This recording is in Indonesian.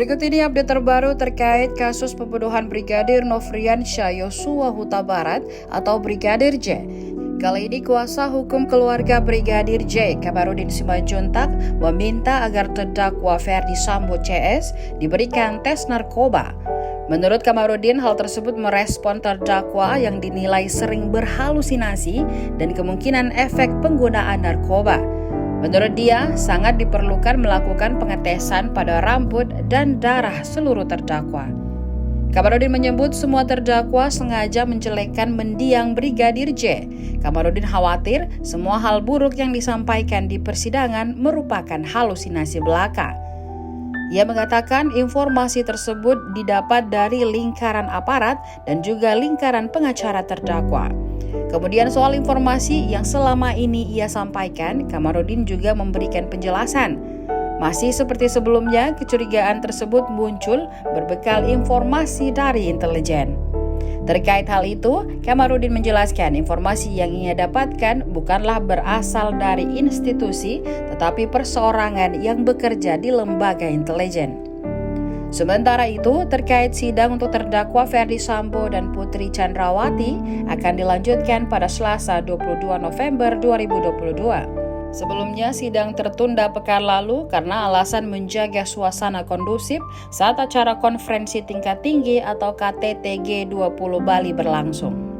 Berikut ini update terbaru terkait kasus pembunuhan Brigadir Nofriansyah Yosua Huta Barat atau Brigadir J. Kali ini kuasa hukum keluarga Brigadir J, Kamarudin Simanjuntak, meminta agar terdakwa Ferdi Sambo CS diberikan tes narkoba. Menurut Kamarudin, hal tersebut merespon terdakwa yang dinilai sering berhalusinasi dan kemungkinan efek penggunaan narkoba. Menurut dia, sangat diperlukan melakukan pengetesan pada rambut dan darah seluruh terdakwa. Kamarudin menyebut semua terdakwa sengaja menjelekkan mendiang Brigadir J. Kamarudin khawatir semua hal buruk yang disampaikan di persidangan merupakan halusinasi belaka. Ia mengatakan informasi tersebut didapat dari lingkaran aparat dan juga lingkaran pengacara terdakwa. Kemudian soal informasi yang selama ini ia sampaikan, Kamarudin juga memberikan penjelasan. Masih seperti sebelumnya, kecurigaan tersebut muncul berbekal informasi dari intelijen. Terkait hal itu, Kamarudin menjelaskan informasi yang ia dapatkan bukanlah berasal dari institusi, tetapi perseorangan yang bekerja di lembaga intelijen. Sementara itu, terkait sidang untuk terdakwa Ferdi Sambo dan Putri Chandrawati akan dilanjutkan pada Selasa 22 November 2022. Sebelumnya, sidang tertunda pekan lalu karena alasan menjaga suasana kondusif saat acara konferensi tingkat tinggi atau KTT G20 Bali berlangsung.